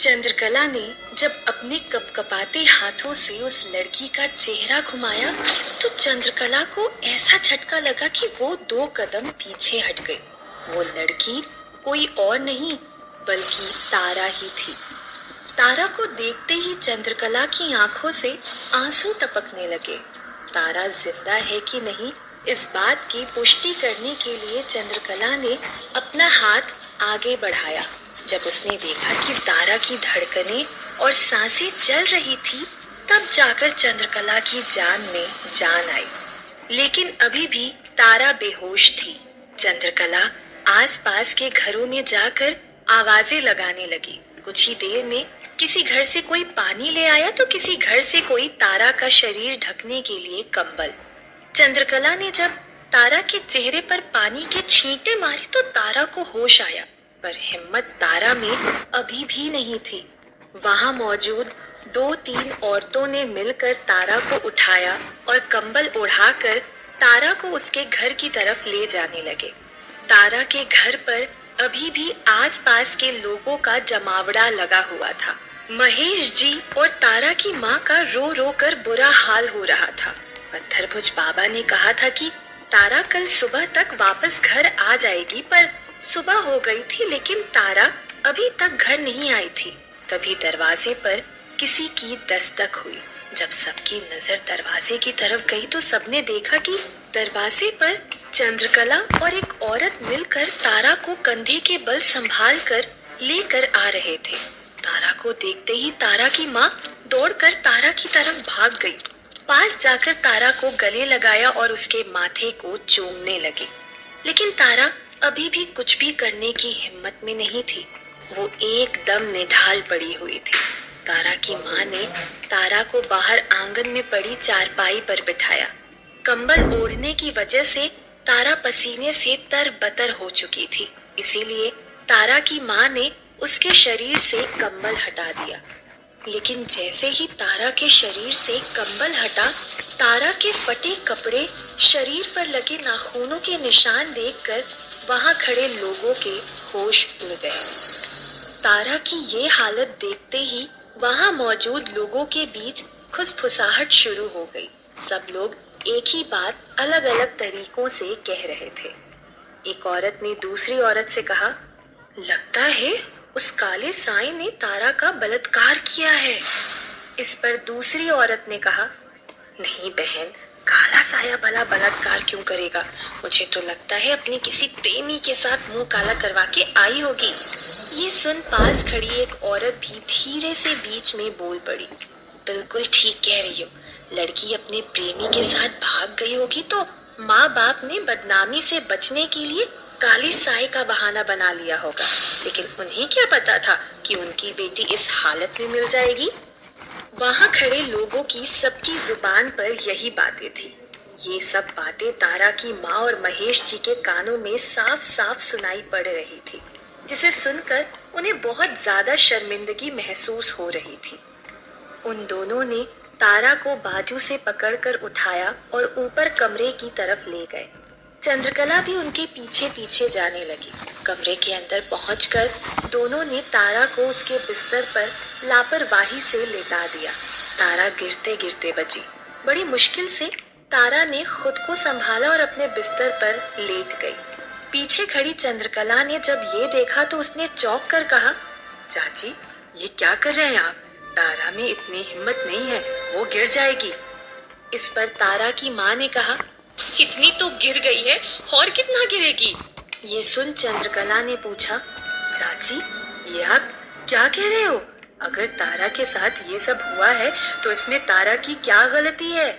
चंद्रकला ने जब अपने कपकपाते हाथों से उस लड़की का चेहरा घुमाया तो चंद्रकला को ऐसा झटका लगा कि वो 2 कदम पीछे हट गई। वो लड़की कोई और नहीं बल्कि तारा ही थी। तारा को देखते ही चंद्रकला की आंखों से आंसू टपकने लगे। तारा जिंदा है कि नहीं, इस बात की पुष्टि करने के लिए चंद्रकला ने अपना हाथ आगे बढ़ाया। जब उसने देखा कि तारा की धड़कनें और सांसें चल रही थी, तब जाकर चंद्रकला की जान में जान आई। लेकिन अभी भी तारा बेहोश थी। चंद्रकला आसपास के घरों में जाकर आवाजें लगाने लगी। कुछ ही देर में किसी घर से कोई पानी ले आया तो किसी घर से कोई तारा का शरीर ढकने के लिए कंबल। चंद्रकला ने जब तारा के चेहरे पर पानी के छींटे मारे तो तारा को होश आया, पर हिम्मत तारा में अभी भी नहीं थी। वहां मौजूद 2-3 औरतों ने मिलकर तारा को उठाया और कंबल ओढ़ाकर तारा को उसके घर की तरफ ले जाने लगे। तारा के घर पर अभी भी आसपास के लोगों का जमावड़ा लगा हुआ था। महेश जी और तारा की माँ का रो रो कर बुरा हाल हो रहा था। पत्थरभुज बाबा ने कहा था कि तारा कल सुबह तक वापस घर आ जाएगी, पर सुबह हो गई थी लेकिन तारा अभी तक घर नहीं आई थी। तभी दरवाजे पर किसी की दस्तक हुई। जब सबकी नजर दरवाजे की तरफ गई तो सबने देखा कि दरवाजे पर चंद्रकला और एक औरत मिलकर तारा को कंधे के बल संभाल कर लेकर आ रहे थे। तारा को देखते ही तारा की माँ दौड़कर तारा की तरफ भाग गई। पास जाकर तारा को गले लगाया और उसके माथे को चूमने लगी। लेकिन तारा अभी भी कुछ भी करने की हिम्मत में नहीं थी। वो एकदम निढाल पड़ी हुई थी। तारा की माँ ने तारा को बाहर आंगन में पड़ी चारपाई पर बिठाया। कंबल ओढ़ने की वजह से तारा पसीने से तरबतर हो चुकी थी, इसीलिए तारा की माँ ने उसके शरीर से कंबल हटा दिया। लेकिन जैसे ही तारा के शरीर से कंबल हटा, तारा के फटे कपड़े, शरीर पर लगे नाखूनों के निशान देखकर वहां खड़े लोगों के होश उड़ गए। तारा की ये हालत देखते ही वहां मौजूद लोगों के बीच खुसफुसाहट शुरू हो गई। सब लोग एक ही बात अलग अलग तरीकों से कह रहे थे। एक औरत ने दूसरी औरत से कहा, लगता है उस काले साए ने तारा का बलात्कार किया है। इस पर दूसरी औरत ने कहा, नहीं बहन, काला साया भला बलात्कार क्यों करेगा? मुझे तो लगता है अपने किसी प्रेमी के साथ मुंह काला करवा के आई होगी। ये सुन पास खड़ी एक औरत भी धीरे से बीच में बोल पड़ी, बिल्कुल ठीक कह रही हो। लड़की अपने प्रेमी के साथ भाग गई होगी तो माँ बाप ने बदनामी से बचने के लिए काली साए का बहाना बना लिया होगा। लेकिन उन्हें क्या पता था कि उनकी बेटी इस हालत में मिल जाएगी। वहां खड़े लोगों की सबकी जुबान पर यही बातें थी। ये सब बातें तारा की माँ और महेश जी के कानों में साफ साफ सुनाई पड़ रही थी, जिसे सुनकर उन्हें बहुत ज्यादा शर्मिंदगी महसूस हो रही थी। उन दोनों ने तारा को बाजू से पकड़कर उठाया और ऊपर कमरे की तरफ ले गए। चंद्रकला भी उनके पीछे पीछे जाने लगी। कमरे के अंदर पहुंचकर दोनों ने तारा को उसके बिस्तर पर लापरवाही से लेटा दिया। तारा गिरते गिरते बची। बड़ी मुश्किल से तारा ने खुद को संभाला और अपने बिस्तर पर लेट गई। पीछे खड़ी चंद्रकला ने जब ये देखा तो उसने चौंक कर कहा, चाची ये क्या कर रहे हैं आप? तारा में इतनी हिम्मत नहीं है, वो गिर जाएगी। इस पर तारा की माँ ने कहा, इतनी तो गिर गई है, और कितना गिरेगी? ये सुन चंद्रकला ने पूछा, चाची ये आप क्या कह रहे हो? अगर तारा के साथ ये सब हुआ है तो इसमें तारा की क्या गलती है?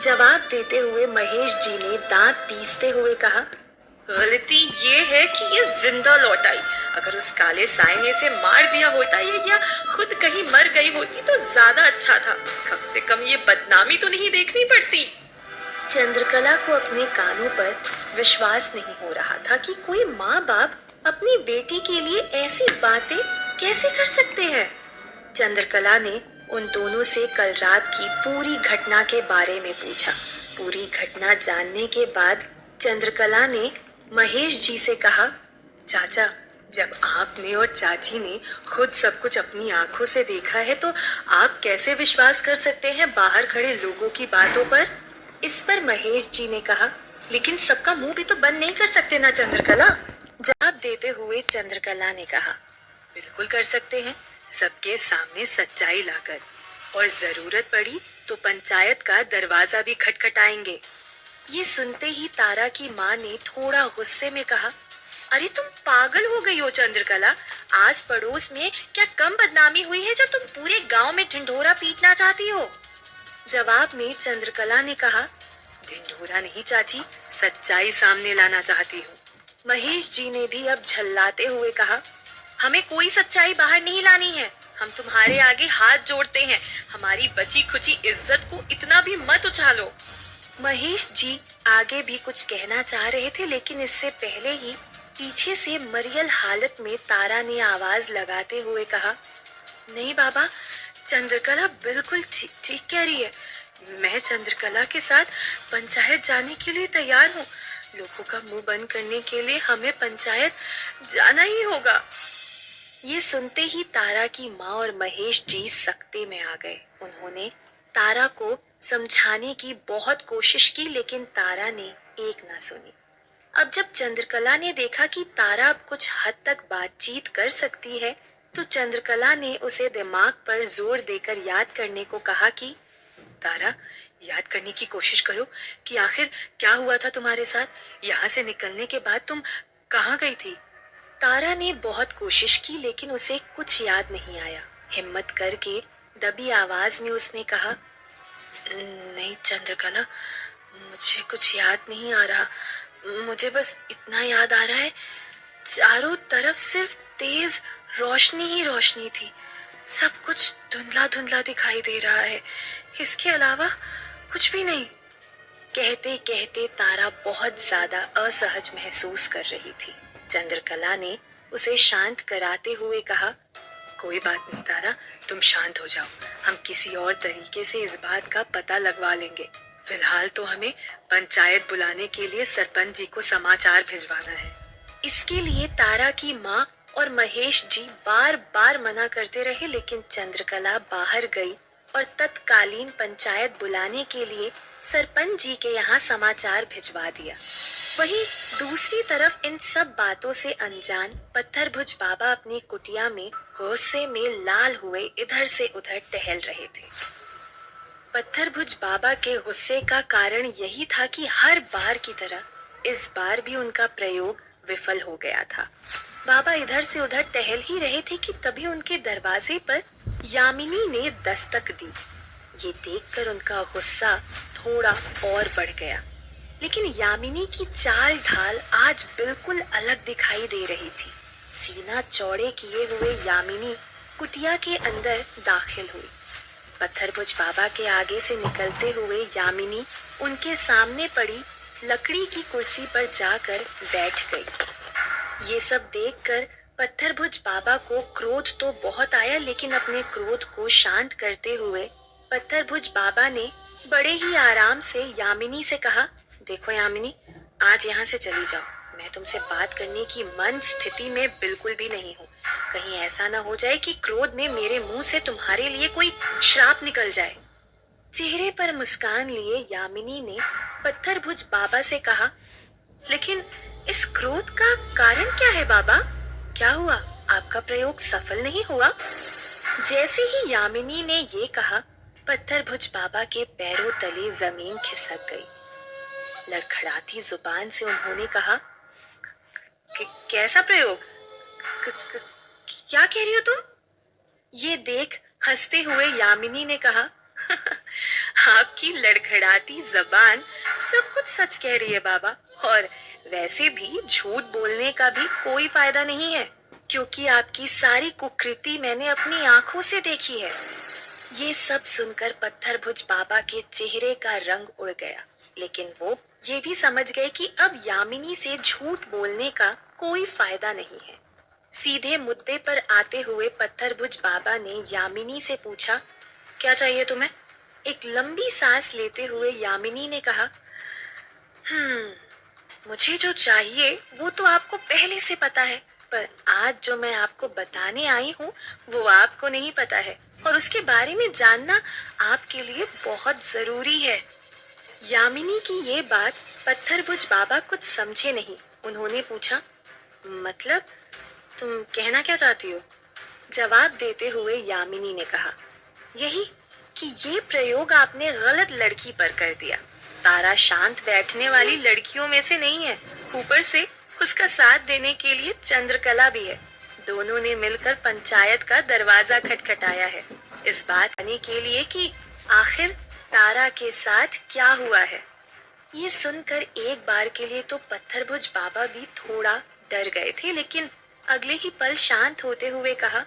जवाब देते हुए महेश जी ने दांत पीसते हुए कहा, गलती ये है कि ये जिंदा लौट आई। अगर उस काले साए ने इसे मार दिया होता या खुद कहीं मर गई होती तो ज्यादा अच्छा था। कम से कम ये बदनामी तो नहीं देखनी पड़ती। चंद्रकला को अपने कानों पर विश्वास नहीं हो रहा था कि कोई माँ बाप अपनी बेटी के लिए ऐसी बातें कैसे कर सकते हैं। चंद्रकला ने उन दोनों से कल रात की पूरी घटना के बारे में पूछा। पूरी घटना जानने के बाद चंद्रकला ने महेश जी से कहा, चाचा जब आपने और चाची ने खुद सब कुछ अपनी आंखों से देखा है तो आप कैसे विश्वास कर सकते हैं बाहर खड़े लोगों की बातों पर? इस पर महेश जी ने कहा, लेकिन सबका मुंह भी तो बंद नहीं कर सकते ना चंद्रकला। जवाब देते हुए चंद्रकला ने कहा, बिल्कुल कर सकते हैं, सबके सामने सच्चाई लाकर, और जरूरत पड़ी तो पंचायत का दरवाजा भी खटखटाएंगे। ये सुनते ही तारा की माँ ने थोड़ा गुस्से में कहा, अरे तुम पागल हो गई हो चंद्रकला, आस पड़ोस में क्या कम बदनामी हुई है जो तुम पूरे गांव में ढिंढोरा पीटना चाहती हो? जवाब में चंद्रकला ने कहा, ढिंढोरा नहीं चाची, सच्चाई सामने लाना चाहती हूँ। महेश जी ने भी अब झल्लाते हुए कहा, हमें कोई सच्चाई बाहर नहीं लानी है, हम तुम्हारे आगे हाथ जोड़ते हैं, हमारी बची खुची इज्जत को इतना भी मत उछालो। महेश जी आगे भी कुछ कहना चाह रहे थे, लेकिन इससे पहले ही पीछे से मरियल हालत में तारा ने आवाज लगाते हुए कहा, नहीं बाबा, चंद्रकला बिल्कुल ठीक कह रही है, मैं चंद्रकला के साथ पंचायत जाने के लिए तैयार हूँ। लोगों का मुंह बंद करने के लिए हमें पंचायत जाना ही होगा। ये सुनते ही तारा की माँ और महेश जी सकते में आ गए। उन्होंने तारा को समझाने की बहुत कोशिश की, लेकिन तारा ने एक ना सुनी। अब जब चंद्रकला ने देखा कि तारा अब कुछ हद तक बातचीत कर सकती है, तो चंद्रकला ने उसे दिमाग पर जोर देकर याद करने को कहा कि तारा, याद करने की कोशिश करो कि आखिर क्या हुआ था तुम्हारे साथ। यहाँ से निकलने के बाद तुम कहाँ गई थी? तारा ने बहुत कोशिश की, लेकिन उसे कुछ याद नहीं आया। हिम्मत करके दबी आवाज में उसने कहा, नहीं चंद्रकला, मुझे कुछ याद नहीं आ रहा, मुझे बस इतना याद आ रहा है, चारों तरफ सिर्फ तेज रोशनी ही रोशनी थी, सब कुछ धुंधला धुंधला दिखाई दे रहा है, इसके अलावा कुछ भी नहीं। कहते कहते तारा बहुत ज्यादा असहज महसूस कर रही थी। चंद्रकला ने उसे शांत कराते हुए कहा, कोई बात नहीं तारा, तुम शांत हो जाओ, हम किसी और तरीके से इस बात का पता लगवा लेंगे। फिलहाल तो हमें पंचायत बुलाने के लिए सरपंच जी को समाचार भिजवाना है। इसके लिए तारा की माँ और महेश जी बार बार मना करते रहे, लेकिन चंद्रकला बाहर गई और तत्कालीन पंचायत बुलाने के लिए सरपंच जी के यहाँ समाचार भिजवा दिया। वहीं दूसरी तरफ इन सब बातों से अनजान पत्थरभुज बाबा अपनी कुटिया में गुस्से में लाल हुए इधर से उधर टहल रहे थे। पत्थरभुज बाबा के गुस्से का कारण यही था कि हर बार की तरह इस बार भी उनका प्रयोग विफल हो गया था। बाबा इधर से उधर टहल ही रहे थे कि तभी उनके दरवाजे पर यामिनी ने दस्तक दी। ये देखकर उनका गुस्सा थोड़ा और बढ़ गया, लेकिन यामिनी की चाल ढाल आज बिल्कुल अलग दिखाई दे रही थी। सीना चौड़े किए हुए यामिनी कुटिया के अंदर दाखिल हुई। पत्थरभुज बाबा के आगे से निकलते हुए यामिनी उनके सामने पड़ी लकड़ी की कुर्सी पर जाकर बैठ गई। ये सब देखकर पत्थरभुज बाबा को क्रोध तो बहुत आया, लेकिन अपने क्रोध को शांत करते हुए पत्थरभुज बाबा ने बड़े ही आराम से यामिनी से कहा, देखो यामिनी, आज यहाँ से चली जाओ, मैं तुमसे बात करने की मन स्थिति में बिल्कुल भी नहीं हूँ। कहीं ऐसा ना हो जाए कि क्रोध में मेरे मुंह से तुम्हारे लिए कोई श्राप निकल जाए। चेहरे पर मुस्कान लिए यामिनी ने पत्थरभुज बाबा से कहा, लेकिन इस क्रोध का कारण क्या है बाबा? क्या हुआ, आपका प्रयोग सफल नहीं हुआ? जैसे ही यामिनी ने ये कहा, पत्थरभुज बाबा के पैरों तले जमीन खिसक गई। लड़खड़ाती जुबान से उन्होंने कहा, कैसा प्रयोग? क्या कह रही हो तुम? ये देख हंसते हुए यामिनी ने कहा, आपकी लड़खड़ाती जबान सब कुछ सच कह रही है बाबा, और वैसे भी झूठ बोलने का भी कोई फायदा नहीं है, क्योंकि आपकी सारी कुकृति मैंने अपनी आंखों से देखी है। ये सब सुनकर पत्थरभुज बाबा के चेहरे का रंग उड़ गया, लेकिन वो ये भी समझ गए कि अब यामिनी से झूठ बोलने का कोई फायदा नहीं है। सीधे मुद्दे पर आते हुए पत्थरभुज बाबा ने यामिनी से पूछा, क्या चाहिए तुम्हें? एक लंबी सांस लेते हुए यामिनी ने कहा, मुझे जो चाहिए वो तो आपको पहले से पता है, पर आज जो मैं आपको बताने आई हूँ वो आपको नहीं पता है और उसके बारे में जानना आपके लिए बहुत जरूरी है। यामिनी की ये बात पत्थरभुज बाबा कुछ समझे नहीं। उन्होंने पूछा, मतलब तुम कहना क्या चाहती हो? जवाब देते हुए यामिनी ने कहा, यही कि ये प्रयोग आपने गलत लड़की पर कर दिया। तारा शांत बैठने वाली लड़कियों में से नहीं है, ऊपर से उसका साथ देने के लिए चंद्रकला भी है। दोनों ने मिलकर पंचायत का दरवाजा खटखटाया है, इस बात करने के लिए कि आखिर तारा के साथ क्या हुआ है। ये सुनकर एक बार के लिए तो पत्थरभुज बाबा भी थोड़ा डर गए थे, लेकिन अगले ही पल शांत होते हुए कहा,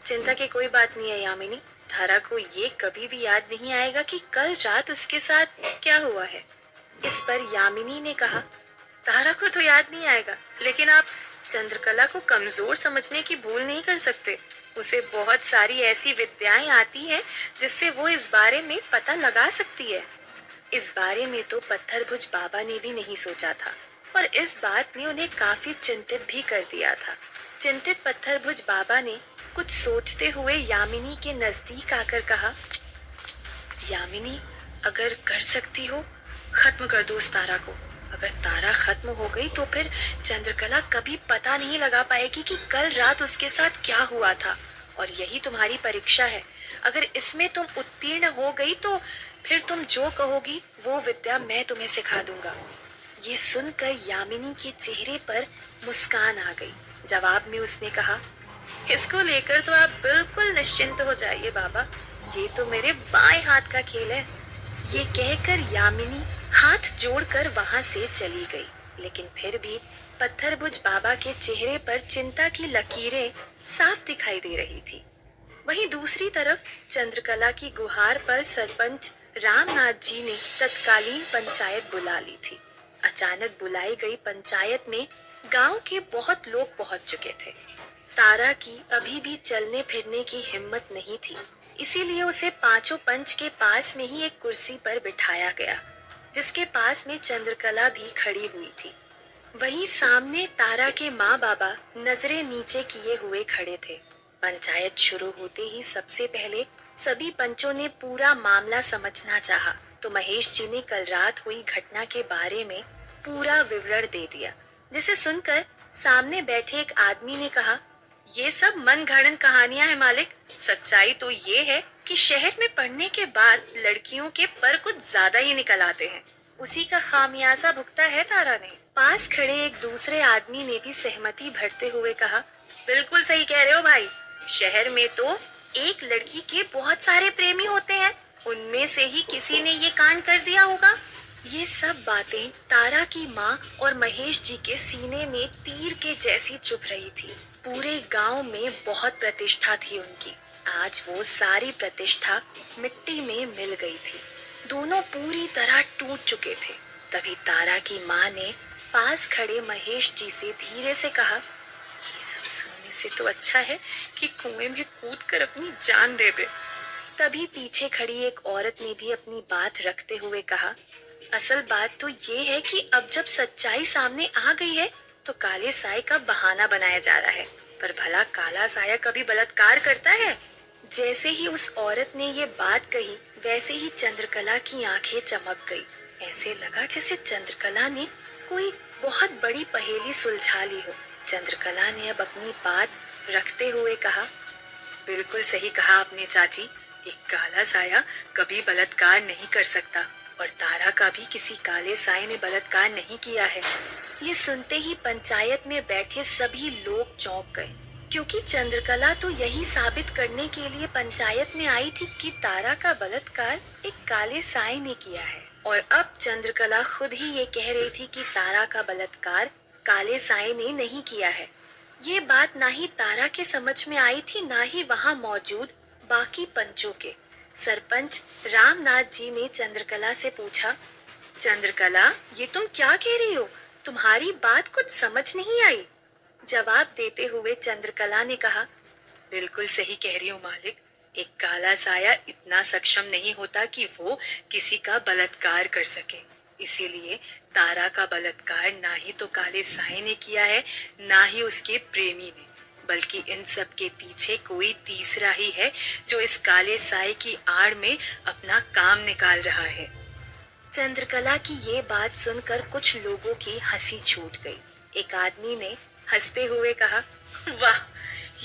चिंता की कोई बात नहीं है यामिनी। तारा को ये कभी भी याद नहीं आएगा कि कल रात उसके साथ क्या हुआ है। इस पर यामिनी ने कहा, तारा को तो याद नहीं आएगा, लेकिन आप चंद्रकला को कमजोर समझने की भूल नहीं कर सकते। उसे बहुत सारी ऐसी विद्याएं आती हैं जिससे वो इस बारे में पता लगा सकती है। इस बारे में तो पत्थरभुज बाबा ने भी नहीं सोचा था और इस बात ने उन्हें काफी चिंतित भी कर दिया था। चिंतित पत्थरभुज बाबा ने कुछ सोचते हुए यामिनी के नजदीक आकर कहा, यामिनी, अगर कर सकती हो खत्म कर दो उस तारा को। अगर तारा खत्म हो गई तो फिर चंद्रकला कभी पता नहीं लगा पाएगी कि कल रात उसके साथ क्या हुआ था, और यही तुम्हारी परीक्षा है। अगर इसमें तुम उत्तीर्ण हो गई तो फिर तुम जो कहोगी वो विद्या मैं तुम्हें सिखा दूंगा। ये सुनकर यामिनी के चेहरे पर मुस्कान आ गई। जवाब में उसने कहा, इसको लेकर तो आप बिल्कुल निश्चिंत हो जाइए बाबा, ये तो मेरे बाएं हाथ का खेल है। ये कहकर यामिनी हाथ जोड़कर वहां से चली गई, लेकिन फिर भी पत्थरभुज बाबा के चेहरे पर चिंता की लकीरें साफ दिखाई दे रही थी। वहीं दूसरी तरफ चंद्रकला की गुहार पर सरपंच रामनाथ जी ने तत्कालीन पंचायत बुला ली थी। अचानक बुलाई गई पंचायत में गांव के बहुत लोग पहुंच चुके थे। तारा की अभी भी चलने फिरने की हिम्मत नहीं थी, इसीलिए उसे पांचों पंच के पास में ही एक कुर्सी पर बिठाया गया, जिसके पास में चंद्रकला भी खड़ी हुई थी। वहीं सामने तारा के माँ बाबा नजरें नीचे किए हुए खड़े थे। पंचायत शुरू होते ही सबसे पहले सभी पंचों ने पूरा मामला समझना चाहा, तो महेश जी ने कल रात हुई घटना के बारे में पूरा विवरण दे दिया, जिसे सुनकर सामने बैठे एक आदमी ने कहा, ये सब मन गढ़ंत कहानियां हैं मालिक। सच्चाई तो ये है कि शहर में पढ़ने के बाद लड़कियों के पर कुछ ज्यादा ही निकल आते हैं। उसी का खामियाजा भुगता है तारा ने। पास खड़े एक दूसरे आदमी ने भी सहमति भरते हुए कहा, बिल्कुल सही कह रहे हो भाई। शहर में तो एक लड़की के बहुत सारे प्रेमी होते हैं, उनमें से ही किसी ने ये कांड कर दिया होगा। ये सब बातें तारा की माँ और महेश जी के सीने में तीर के जैसी चुभ रही थी। पूरे गांव में बहुत प्रतिष्ठा थी उनकी, आज वो सारी प्रतिष्ठा मिट्टी में मिल गई थी। दोनों पूरी तरह टूट चुके थे। तभी तारा की माँ ने पास खड़े महेश जी से धीरे से कहा, ये सब सुनने से तो अच्छा है कि कुएं में कूदकर अपनी जान दे दे। तभी पीछे खड़ी एक औरत ने भी अपनी बात रखते हुए कहा, असल बात तो ये है कि अब जब सच्चाई सामने आ गई है तो काले साए का बहाना बनाया जा रहा है, पर भला काला साया कभी बलात्कार करता है? जैसे ही उस औरत ने ये बात कही, वैसे ही चंद्रकला की आंखें चमक गई। ऐसे लगा जैसे चंद्रकला ने कोई बहुत बड़ी पहेली सुलझा ली हो। चंद्रकला ने अब अपनी बात रखते हुए कहा, बिल्कुल सही कहा आपने चाची, एक काला साया कभी बलात्कार नहीं कर सकता और तारा का भी किसी काले साए ने बलात्कार नहीं किया है। ये सुनते ही पंचायत में बैठे सभी लोग चौंक गए, क्योंकि चंद्रकला तो यही साबित करने के लिए पंचायत में आई थी कि तारा का बलात्कार एक काले साए ने किया है, और अब चंद्रकला खुद ही ये कह रही थी कि तारा का बलात्कार काले साए ने नहीं किया है। ये बात ना ही तारा के समझ में आई थी, ना ही वहाँ मौजूद बाकी पंचों के। सरपंच रामनाथ जी ने चंद्रकला से पूछा, चंद्रकला, ये तुम क्या कह रही हो? तुम्हारी बात कुछ समझ नहीं आई। जवाब देते हुए चंद्रकला ने कहा, बिल्कुल सही कह रही हूँ मालिक, एक काला साया इतना सक्षम नहीं होता कि वो किसी का बलात्कार कर सके। इसीलिए तारा का बलात्कार ना ही तो काले साए ने किया है, ना ही उसके प्रेमी ने, बल्कि इन सब के पीछे कोई तीसरा ही है जो इस काले साए की आड़ में अपना काम निकाल रहा है। चंद्रकला की ये बात सुनकर कुछ लोगों की हंसी छूट गई। एक आदमी ने हंसते हुए कहा, वाह,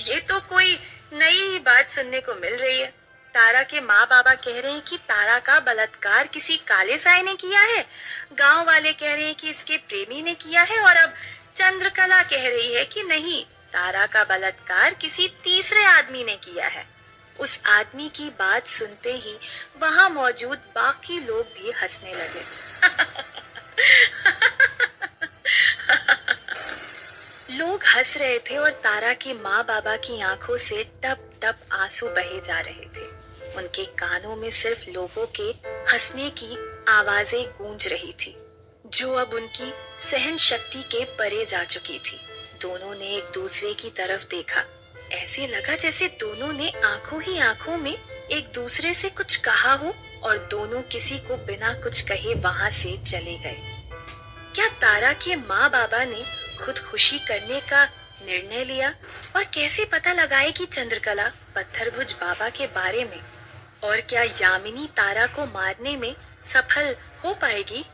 ये तो कोई नई ही बात सुनने को मिल रही है। तारा के माँ बाबा कह रहे हैं कि तारा का बलात्कार किसी काले साए ने किया है, गांव वाले कह रहे हैं कि इसके प्रेमी ने किया है, और अब चंद्रकला कह रही है कि नहीं, तारा का बलात्कार किसी तीसरे आदमी ने किया है। उस आदमी की बात सुनते ही वहां मौजूद बाकी लोग भी हंसने लगे। लोग हंस रहे थे और तारा के माँ बाबा की आंखों से टप टप आंसू बहे जा रहे थे। उनके कानों में सिर्फ लोगों के हंसने की आवाजें गूंज रही थी, जो अब उनकी सहन शक्ति के परे जा चुकी थी। दोनों ने एक दूसरे की तरफ देखा। ऐसे लगा जैसे दोनों ने आंखों ही आंखों में एक दूसरे से कुछ कहा हो, और दोनों किसी को बिना कुछ कहे वहां से चले गए। क्या तारा के माँ बाबा ने खुदकुशी करने का निर्णय लिया? और कैसे पता लगाए कि चंद्रकला पत्थरभुज बाबा के बारे में? और क्या यामिनी तारा को मारने में सफल हो पाएगी?